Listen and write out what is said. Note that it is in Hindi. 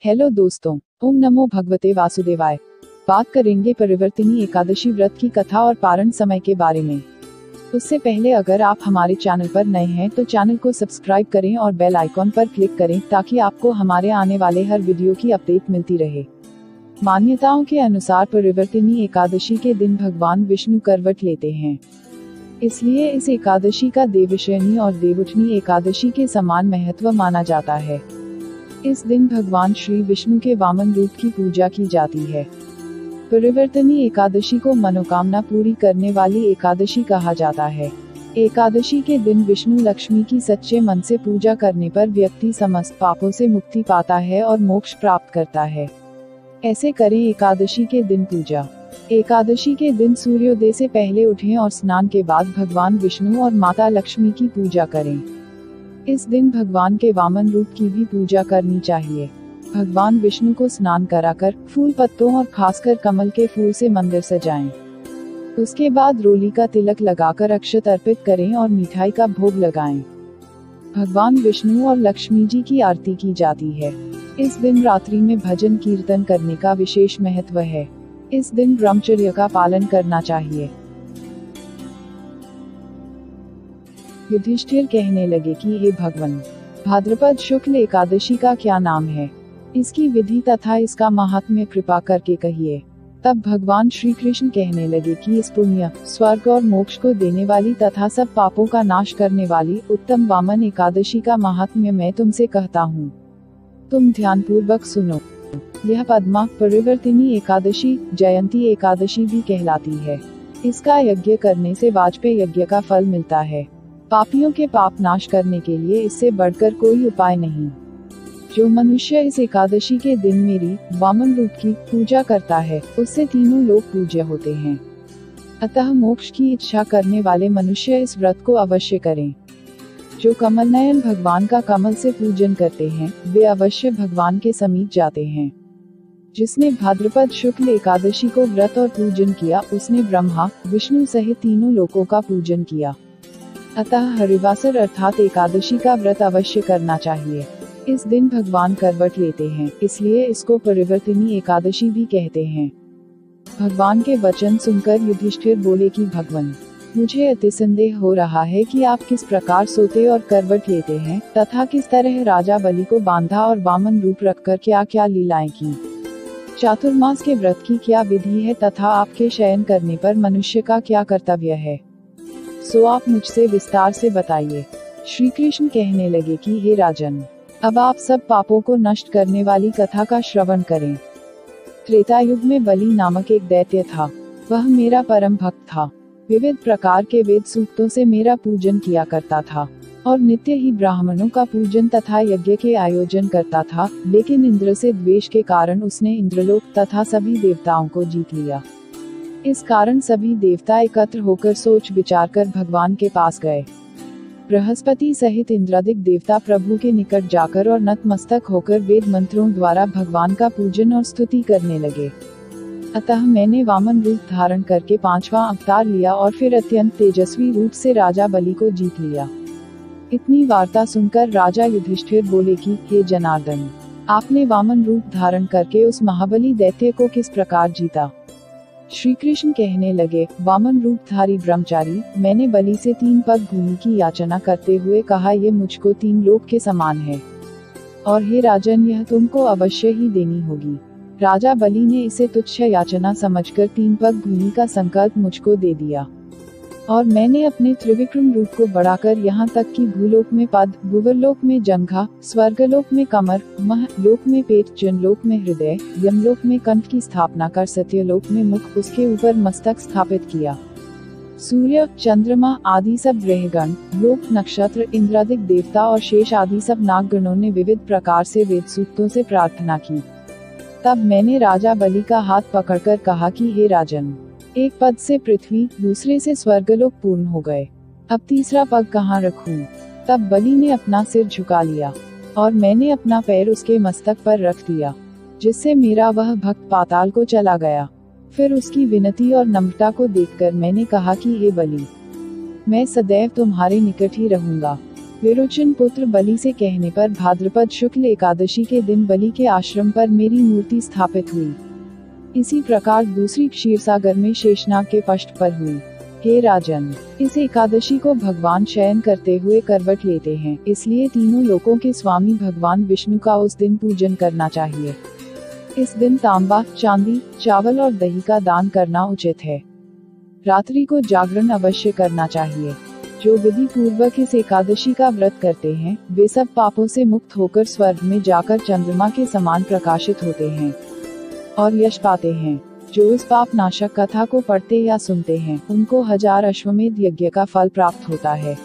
हेलो दोस्तों, ओम नमो भगवते वासुदेवाय। बात करेंगे परिवर्तिनी एकादशी व्रत की कथा और पारण समय के बारे में। उससे पहले अगर आप हमारे चैनल पर नए हैं तो चैनल को सब्सक्राइब करें और बेल आइकॉन पर क्लिक करें ताकि आपको हमारे आने वाले हर वीडियो की अपडेट मिलती रहे। मान्यताओं के अनुसार परिवर्तिनी एकादशी के दिन भगवान विष्णु करवट लेते हैं, इसलिए इस एकादशी का देवशयनी और देवउठनी एकादशी के समान महत्व माना जाता है। इस दिन भगवान श्री विष्णु के वामन रूप की पूजा की जाती है। परिवर्तनी एकादशी को मनोकामना पूरी करने वाली एकादशी कहा जाता है। एकादशी के दिन विष्णु लक्ष्मी की सच्चे मन से पूजा करने पर व्यक्ति समस्त पापों से मुक्ति पाता है और मोक्ष प्राप्त करता है। ऐसे करें एकादशी के दिन पूजा। एकादशी के दिन सूर्योदय से पहले उठें और स्नान के बाद भगवान विष्णु और माता लक्ष्मी की पूजा करें। इस दिन भगवान के वामन रूप की भी पूजा करनी चाहिए। भगवान विष्णु को स्नान कराकर फूल पत्तों और खासकर कमल के फूल से मंदिर सजाएं। उसके बाद रोली का तिलक लगाकर अक्षत अर्पित करें और मिठाई का भोग लगाएं। भगवान विष्णु और लक्ष्मी जी की आरती की जाती है। इस दिन रात्रि में भजन कीर्तन करने का विशेष महत्व है। इस दिन ब्रह्मचर्य का पालन करना चाहिए। युधिष्ठिर कहने लगे कि हे भगवान, भाद्रपद शुक्ल एकादशी का क्या नाम है? इसकी विधि तथा इसका महात्म्य कृपा करके कहिए। तब भगवान श्री कृष्ण कहने लगे कि इस पुण्य, स्वर्ग और मोक्ष को देने वाली तथा सब पापों का नाश करने वाली उत्तम वामन एकादशी का महात्म्य मैं तुमसे कहता हूँ। तुम ध्यानपूर्वक सुनो। यह पद्मा परिवर्तिनी एकादशी जयंती एकादशी भी कहलाती है। इसका यज्ञ करने से वाजपेय यज्ञ का फल मिलता है। पापियों के पाप नाश करने के लिए इससे बढ़कर कोई उपाय नहीं। जो मनुष्य इस एकादशी के दिन मेरी वामन रूप की पूजा करता है उससे तीनों लोग पूज्य होते हैं। अतः मोक्ष की इच्छा करने वाले मनुष्य इस व्रत को अवश्य करें। जो कमल नयन भगवान का कमल से पूजन करते हैं वे अवश्य भगवान के समीप जाते हैं। जिसने भाद्रपद शुक्ल एकादशी को व्रत और पूजन किया उसने ब्रह्मा विष्णु सहित तीनों लोकों का पूजन किया। अतः हरिवासर अर्थात एकादशी का व्रत अवश्य करना चाहिए। इस दिन भगवान करवट लेते हैं, इसलिए इसको परिवर्तिनी एकादशी भी कहते हैं। भगवान के वचन सुनकर युधिष्ठिर बोले कि भगवान, मुझे अति संदेह हो रहा है कि आप किस प्रकार सोते और करवट लेते हैं तथा किस तरह राजा बलि को बांधा और वामन रूप रखकर क्या क्या लीलाएं की। चातुर्मास के व्रत की क्या विधि है तथा आपके शयन करने पर मनुष्य का क्या कर्तव्य है, सो आप मुझसे विस्तार से बताइए। श्री कृष्ण कहने लगे कि हे राजन, अब आप सब पापों को नष्ट करने वाली कथा का श्रवण करें। त्रेता युग में बलि नामक एक दैत्य था। वह मेरा परम भक्त था। विविध प्रकार के वेद सूक्तों से मेरा पूजन किया करता था और नित्य ही ब्राह्मणों का पूजन तथा यज्ञ के आयोजन करता था। लेकिन इंद्र से द्वेष के कारण उसने इंद्रलोक तथा सभी देवताओं को जीत लिया। इस कारण सभी देवता एकत्र होकर सोच विचार कर भगवान के पास गए। बृहस्पति सहित इंद्रादिक देवता प्रभु के निकट जाकर और नतमस्तक होकर वेद मंत्रों द्वारा भगवान का पूजन और स्तुति करने लगे। अतः मैंने वामन रूप धारण करके 5वां अवतार लिया और फिर अत्यंत तेजस्वी रूप से राजा बलि को जीत लिया। इतनी वार्ता सुनकर राजा युधिष्ठिर बोले कि हे जनार्दन, आपने वामन रूप धारण करके उस महाबली दैत्य को किस प्रकार जीता? श्री कृष्ण कहने लगे, वामन रूपधारी ब्रह्मचारी, मैंने बलि से 3 पग भूमि की याचना करते हुए कहा, ये मुझको 3 लोक के समान है और हे राजन, यह तुमको अवश्य ही देनी होगी। राजा बलि ने इसे तुच्छ याचना समझकर 3 पग भूमि का संकल्प मुझको दे दिया और मैंने अपने त्रिविक्रम रूप को बढ़ाकर यहाँ तक कि भूलोक में पद, भुवरलोक में जंघा, स्वर्गलोक में कमर, महलोक में पेट, जनलोक में हृदय, यमलोक में कंठ की स्थापना कर सत्यलोक में मुख, उसके ऊपर मस्तक स्थापित किया। सूर्य, चंद्रमा आदि सब ग्रहगण, लोक, नक्षत्र, इंद्रादिक देवता और शेष आदि सब नागगणों ने विविध प्रकार से वेद सूक्तों से प्रार्थना की। तब मैंने राजा बलि का हाथ पकड़कर कहा कि हे राजन, एक पद से पृथ्वी, दूसरे से स्वर्गलोक पूर्ण हो गए। अब तीसरा पग कहाँ रखूं? तब बलि ने अपना सिर झुका लिया और मैंने अपना पैर उसके मस्तक पर रख दिया, जिससे मेरा वह भक्त पाताल को चला गया। फिर उसकी विनती और नम्रता को देखकर मैंने कहा कि हे बलि, मैं सदैव तुम्हारे निकट ही रहूंगा। विरोचन पुत्र बलि से कहने पर भाद्रपद शुक्ल एकादशी के दिन बलि के आश्रम पर मेरी मूर्ति स्थापित हुई। इसी प्रकार दूसरी क्षीरसागर में शेषनाग के पष्ठ पर हुई। हे राजन, इस एकादशी को भगवान शयन करते हुए करवट लेते हैं, इसलिए तीनों लोकों के स्वामी भगवान विष्णु का उस दिन पूजन करना चाहिए। इस दिन तांबा, चांदी, चावल और दही का दान करना उचित है। रात्रि को जागरण अवश्य करना चाहिए। जो विधि पूर्वक इस एकादशी का व्रत करते हैं, वे सब पापों से मुक्त होकर स्वर्ग में जाकर चंद्रमा के समान प्रकाशित होते हैं और यश पाते हैं। जो इस पाप नाशक कथा को पढ़ते या सुनते हैं, उनको 1000 अश्वमेध यज्ञ का फल प्राप्त होता है।